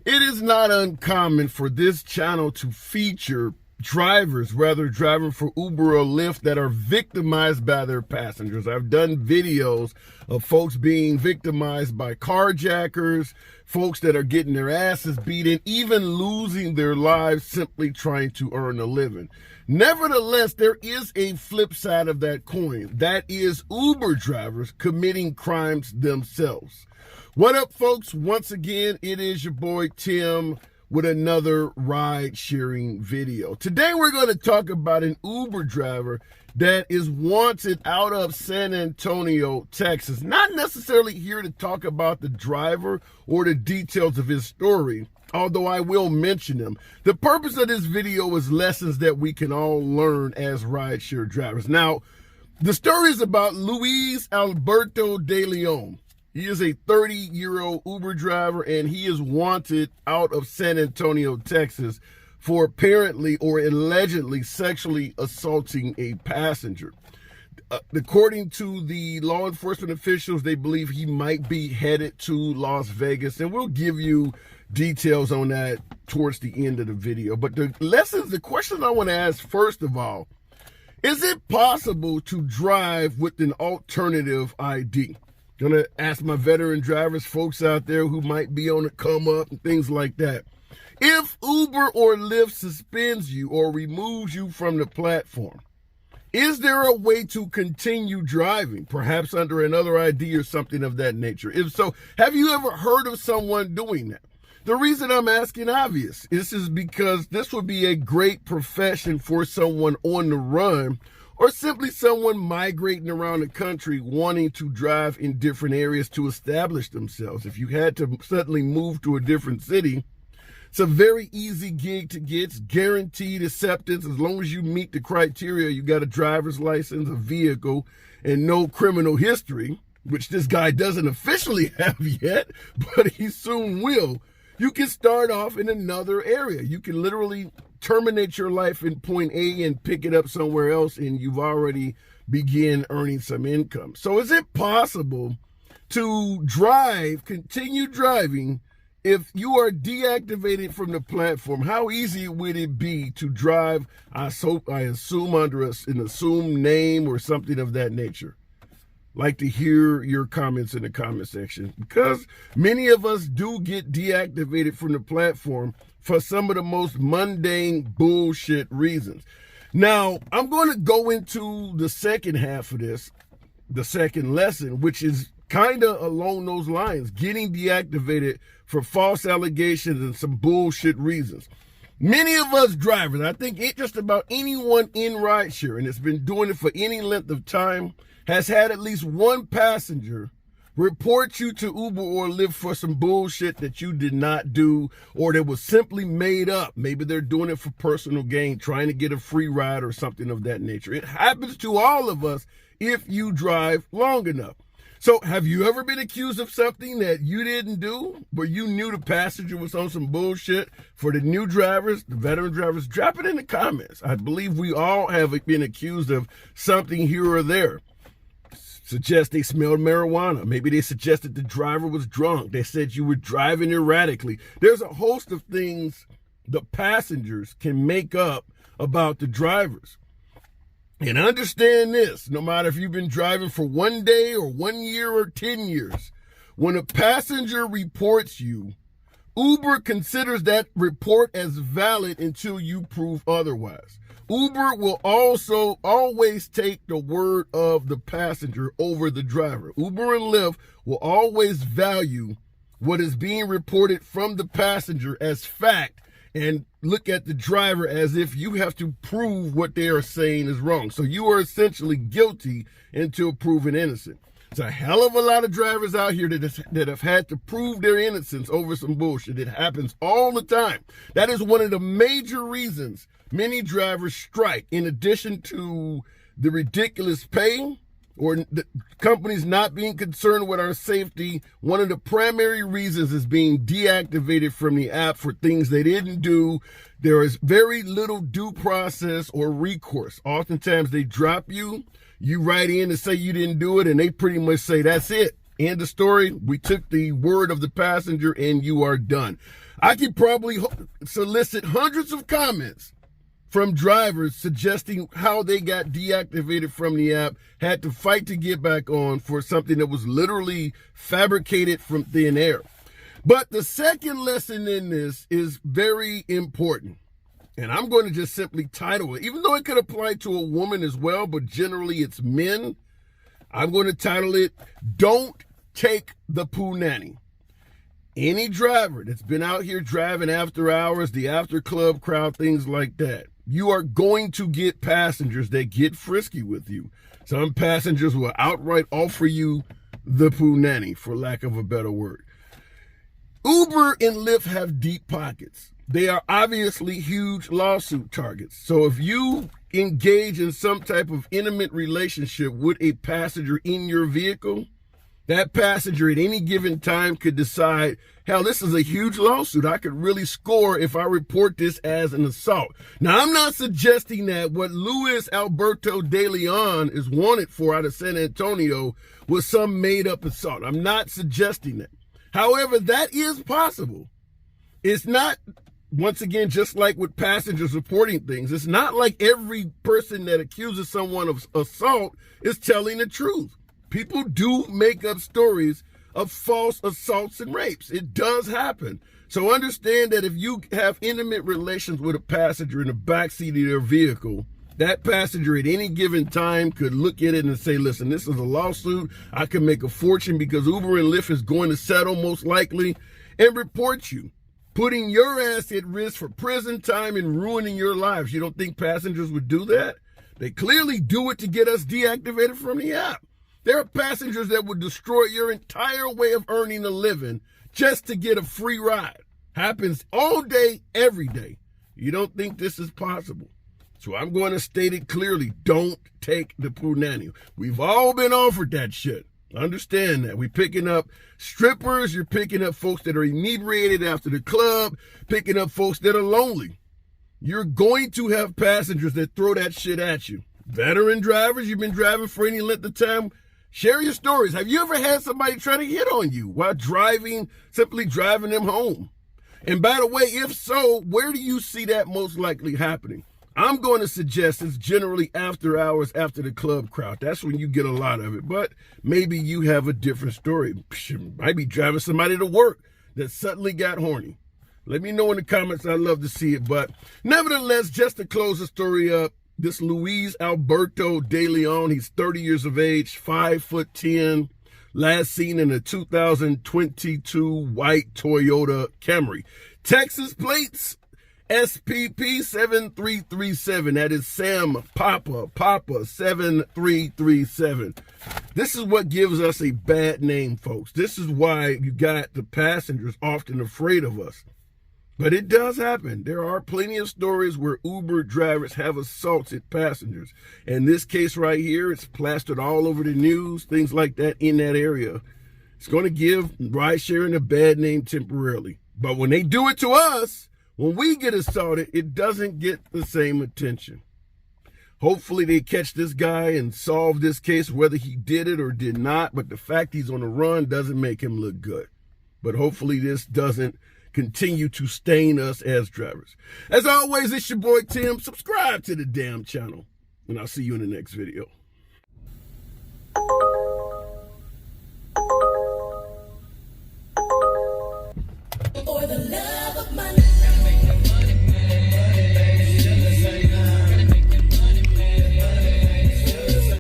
It is not uncommon for this channel to feature drivers, whether driving for Uber or Lyft, that are victimized by their passengers. I've done videos of folks being victimized by carjackers, folks that are getting their asses beaten, even losing their lives simply trying to earn a living. Nevertheless, there is a flip side of that coin. That is Uber drivers committing crimes themselves. What up, folks? Once again, it is your boy Tim with another ride-sharing video. Today, we're going to talk about an Uber driver that is wanted out of San Antonio, Texas. Not necessarily here to talk about the driver or the details of his story, although I will mention them. The purpose of this video is lessons that we can all learn as rideshare drivers. Now, the story is about Luis Alberto de Leon. He is a 30-year-old Uber driver, and he is wanted out of San Antonio, Texas, for apparently or allegedly sexually assaulting a passenger. According to the law enforcement officials, they believe he might be headed to Las Vegas, and we'll give you details on that towards the end of the video. But the question I want to ask, first of all, is it possible to drive with an alternative ID? Gonna ask my veteran drivers, folks out there who might be on the come up and things like that. If Uber or Lyft suspends you or removes you from the platform, is there a way to continue driving, perhaps under another ID or something of that nature? If so, have you ever heard of someone doing that? The reason I'm asking obvious. This is because this would be a great profession for someone on the run, or simply someone migrating around the country wanting to drive in different areas to establish themselves. If you had to suddenly move to a different city, it's a very easy gig to get. It's guaranteed acceptance. As long as you meet the criteria, you got a driver's license, a vehicle, and no criminal history, which this guy doesn't officially have yet, but he soon will. You can start off in another area. You can literally terminate your life in point A and pick it up somewhere else, and you've already begun earning some income. So is it possible to continue driving if you are deactivated from the platform? How easy would it be to drive, I assume under an assumed name or something of that nature? Like to hear your comments in the comment section, because many of us do get deactivated from the platform for some of the most mundane bullshit reasons. Now, I'm going to go into the second half of this, the second lesson, which is kind of along those lines, getting deactivated for false allegations and some bullshit reasons. Many of us drivers, I think just about anyone in rideshare, and it's been doing it for any length of time, has had at least one passenger report you to Uber or Lyft for some bullshit that you did not do, or that was simply made up. Maybe they're doing it for personal gain, trying to get a free ride or something of that nature. It happens to all of us if you drive long enough. So have you ever been accused of something that you didn't do, but you knew the passenger was on some bullshit? For the new drivers, the veteran drivers, drop it in the comments. I believe we all have been accused of something here or there. Suggest they smelled marijuana. Maybe they suggested the driver was drunk. They said you were driving erratically. There's a host of things the passengers can make up about the drivers. And understand this, no matter if you've been driving for 1 day or 1 year or 10 years, when a passenger reports you, Uber considers that report as valid until you prove otherwise. Uber will also always take the word of the passenger over the driver. Uber and Lyft will always value what is being reported from the passenger as fact and look at the driver as if you have to prove what they are saying is wrong. So you are essentially guilty until proven innocent. It's a hell of a lot of drivers out here that have had to prove their innocence over some bullshit. It happens all the time. That is one of the major reasons many drivers strike. In addition to the ridiculous pay or the companies not being concerned with our safety, one of the primary reasons is being deactivated from the app for things they didn't do. There is very little due process or recourse. Oftentimes they drop you. You write in and say you didn't do it, and they pretty much say, that's it. End of story. We took the word of the passenger and you are done. I could probably solicit hundreds of comments from drivers suggesting how they got deactivated from the app, had to fight to get back on for something that was literally fabricated from thin air. But the second lesson in this is very important. And I'm going to just simply title it, even though it could apply to a woman as well, but generally it's men. I'm going to title it, Don't Take the Poo Nanny. Any driver that's been out here driving after hours, the after club crowd, things like that, you are going to get passengers that get frisky with you. Some passengers will outright offer you the poo nanny, for lack of a better word. Uber and Lyft have deep pockets. They are obviously huge lawsuit targets. So if you engage in some type of intimate relationship with a passenger in your vehicle, that passenger at any given time could decide, hell, this is a huge lawsuit. I could really score if I report this as an assault. Now, I'm not suggesting that what Luis Alberto de Leon is wanted for out of San Antonio was some made-up assault. I'm not suggesting that. However, that is possible. It's not, once again, just like with passengers reporting things, it's not like every person that accuses someone of assault is telling the truth. People do make up stories of false assaults and rapes. It does happen. So understand that if you have intimate relations with a passenger in the backseat of their vehicle, that passenger at any given time could look at it and say, listen, this is a lawsuit. I can make a fortune because Uber and Lyft is going to settle most likely and report you, putting your ass at risk for prison time and ruining your lives. You don't think passengers would do that? They clearly do it to get us deactivated from the app. There are passengers that would destroy your entire way of earning a living just to get a free ride. Happens all day, every day. You don't think this is possible? So I'm going to state it clearly. Don't take the poo nanny. We've all been offered that shit. Understand that. We're picking up strippers. You're picking up folks that are inebriated after the club, picking up folks that are lonely. You're going to have passengers that throw that shit at you. Veteran drivers, you've been driving for any length of time. Share your stories. Have you ever had somebody try to hit on you while driving, simply driving them home? And by the way, if so, where do you see that most likely happening? I'm going to suggest it's generally after hours, after the club crowd. That's when you get a lot of it. But maybe you have a different story. Might be driving somebody to work that suddenly got horny. Let me know in the comments. I'd love to see it. But nevertheless, just to close the story up, this Luis Alberto de Leon, he's 30 years of age, 5'10", last seen in a 2022 white Toyota Camry. Texas plates, SPP 7337. That is Sam Papa 7337. This is what gives us a bad name, folks. This is why you got the passengers often afraid of us. But it does happen. There are plenty of stories where Uber drivers have assaulted passengers. In this case right here, it's plastered all over the news, things like that in that area. It's going to give ride-sharing a bad name temporarily. But when they do it to us, when we get assaulted, it doesn't get the same attention. Hopefully they catch this guy and solve this case, whether he did it or did not. But the fact he's on the run doesn't make him look good. But hopefully this doesn't continue to stain us as drivers. As always, it's your boy Tim. Subscribe to the damn channel, and I'll see you in the next video. For the love of money.